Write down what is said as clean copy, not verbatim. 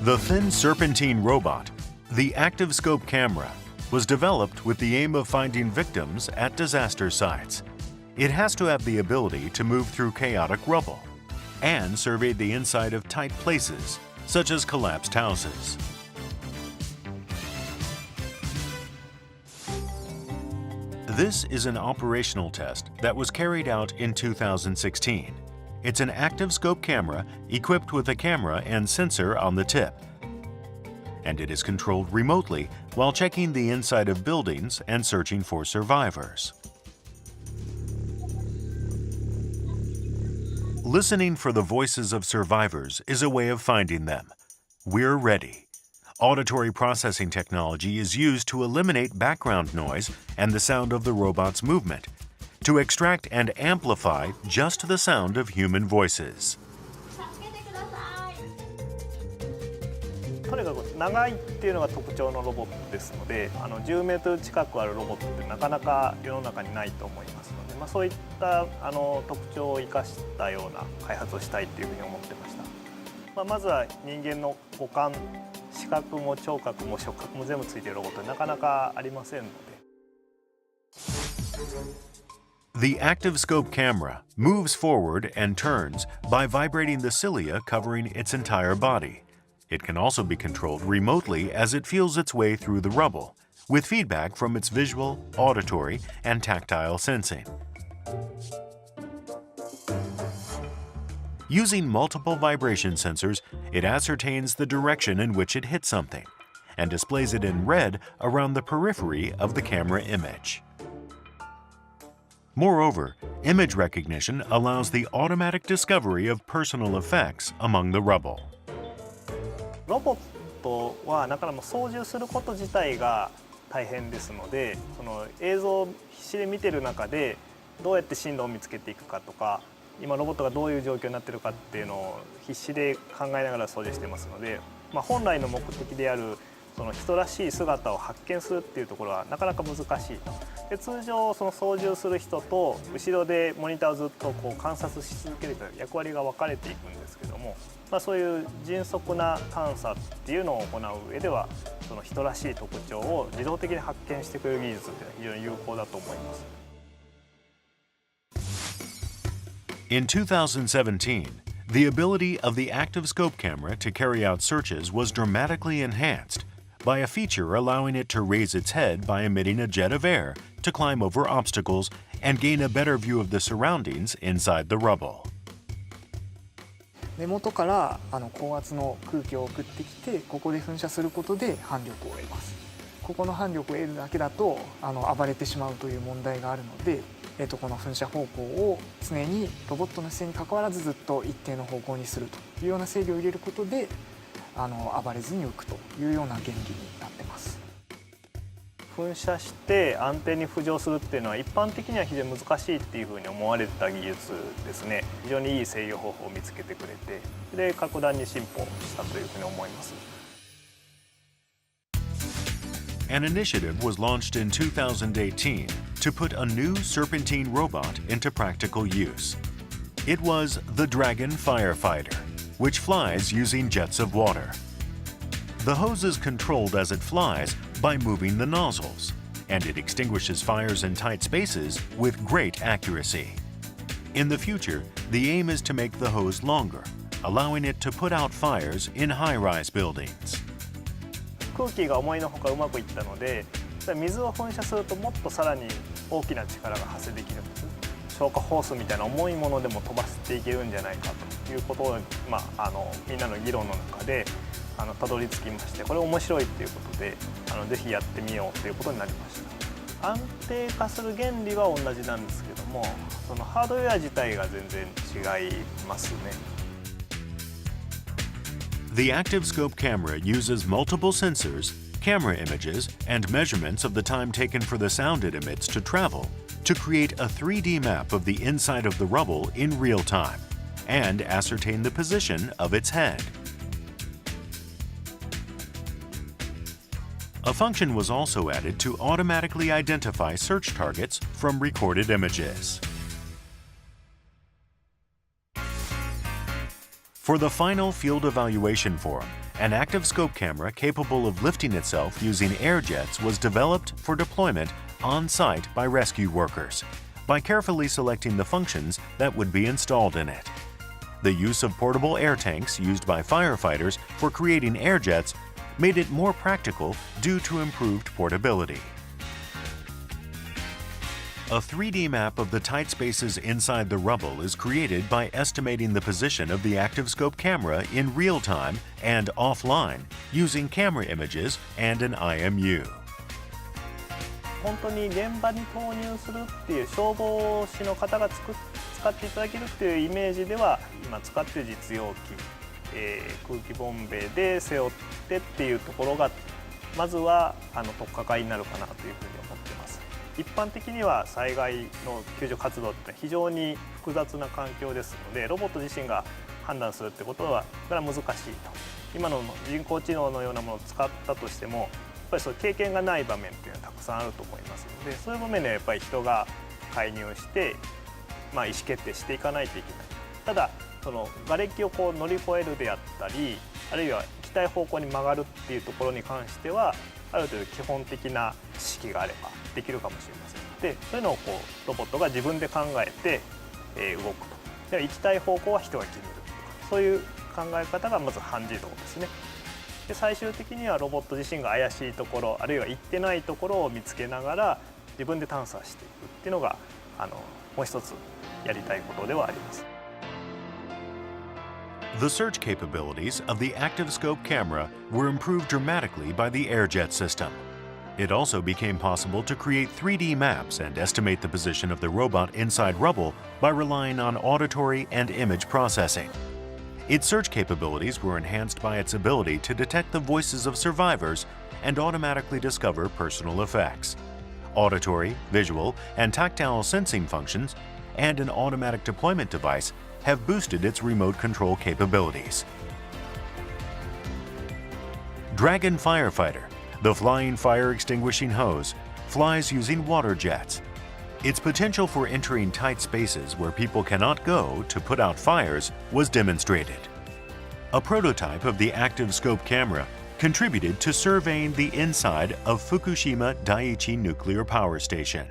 The thin Serpentine robot, the active scope camera, was developed with the aim of finding victims at disaster sites. It has to have the ability to move through chaotic rubble and survey the inside of tight places, such as collapsed houses. This is an operational test that was carried out in 2016. It's an active scope camera equipped with a camera and sensor on the tip, and it is controlled remotely while checking the inside of buildings and searching for survivors. Listening for the voices of survivors is a way of finding them. We're ready. Auditory processing technology is used to eliminate background noise and the sound of the robot's movement, to extract and amplify just the sound of human voices. とにかく長いっていうのが特徴のロボットですので、10メートル近くあるロボットってなかなか世の中にないと思いますので、そういった特徴を生かしたような開発をしたいっていうふうに思ってました。まずは人間の五感、視覚も聴覚も触覚も全部ついているロボットなかなかありませんので。The active scope camera moves forward and turns by vibrating the cilia covering its entire body. It can also be controlled remotely as it feels its way through the rubble, with feedback from its visual, auditory, and tactile sensing. Using multiple vibration sensors, it ascertains the direction in which it hits something and displays it in red around the periphery of the camera image. Moreover, image recognition allows the automatic discovery of personal effects among the rubble. ロボットはなかなか操縦すること自体が大変ですので、その映像を必死で見てる中でどうやって進路を見つけていくかとか、今ロボットがどういう状況になっているかっていうのを必死で考えながら操縦していますので、本来の目的であるその人らしい姿を発見するっていうところはなかなか難しいと。で通常その操縦する人と後ろでモニターをずっと観察し続けるという役割が分かれていくんですけども、そういう迅速な探査っていうのを行う上ではその人らしい特徴を自動的に発見してくれる技術っていうのは非常に有効だと思います。In 2017, the ability of the active scope camera to carry out searches was dramatically enhanced by a feature allowing it to raise its head by emitting a jet of air to climb over obstacles and gain a better view of the surroundings inside the rubble. 根元から高圧の空気を送ってきて、ここで噴射することで反力を得ます。ここの反力を得るだけだと暴れてしまうという問題があるので、この噴射方向を常にロボットの姿勢にかかわらずずっと一定の方向にするというような制御を入れることで暴れずに浮くというような原理になってます。噴射して安定に浮上するっていうのは一般的には非常に難しいっていうふうに思われてた技術ですね。非常にいい制御方法を見つけてくれて、で格段に進歩したというふうに思います。An initiative was launched in 2018 to put a new Serpentine robot into practical use. It was the Dragon Firefighter, which flies using jets of water. The hose is controlled as it flies by moving the nozzles, and it extinguishes fires in tight spaces with great accuracy. In the future, the aim is to make the hose longer, allowing it to put out fires in high-rise buildings. 空気が思いのほかうまくいったので、水を噴射するともっとさらに大きな力が発生できるんです。消火ホースみたいな重いものでも飛ばしていけるんじゃないかということを、みんなの議論の中でたどり着きまして、これ面白いっていうことでぜひやってみようということになりました。安定化する原理は同じなんですけども、そのハードウェア自体が全然違いますね。The active scope camera uses multiple sensors, camera images, and measurements of the time taken for the sound it emits to travel to create a 3D map of the inside of the rubble in real time and ascertain the position of its head. A function was also added to automatically identify search targets from recorded images. For the final field evaluation forum an active scope camera capable of lifting itself using air jets was developed for deployment on-site by rescue workers by carefully selecting the functions that would be installed in it. The use of portable air tanks used by firefighters for creating air jets made it more practical due to improved portability. A 3D map of the tight spaces inside the rubble is created by estimating the position of the active scope camera in real time and offline using camera images and an IMU. 本当に現場に投入するっていう消防士の方が使っていただけるっていうイメージでは今使っている実用機、空気ボンベで背負ってっていうところがまずは取っかかりになるかなというふうに思っています。一般的には災害の救助活動って非常に複雑な環境ですのでロボット自身が判断するってことは難しいと。今の人工知能のようなものを使ったとしてもやっぱりそういう経験がない場面っていうのはたくさんあると思いますのでそういう場面ではやっぱり人が介入して、意思決定していかないといけない。ただその瓦礫をこう乗り越えるであったりあるいは行きたい方向に曲がるっていうところに関してはある程度基本的な知識があればできるかもしれません。でそういうのをこうロボットが自分で考えて、動くと。で行きたい方向は人が決めるとかそういう考え方がまず半自動ですね。で最終的にはロボット自身が怪しいところあるいは行ってないところを見つけながら自分で探査していくっていうのがもう一つやりたいことではあります。The search capabilities of the active scope camera were improved dramatically by the airjet system. It also became possible to create 3D maps and estimate the position of the robot inside rubble by relying on auditory and image processing. Its search capabilities were enhanced by its ability to detect the voices of survivors and automatically discover personal effects. Auditory, visual, and tactile sensing functions and an automatic deployment device have boosted its remote control capabilities. Dragon Firefighter, the flying fire extinguishing hose, flies using water jets. Its potential for entering tight spaces where people cannot go to put out fires was demonstrated. A prototype of the active scope camera contributed to surveying the inside of Fukushima Daiichi Nuclear Power Station.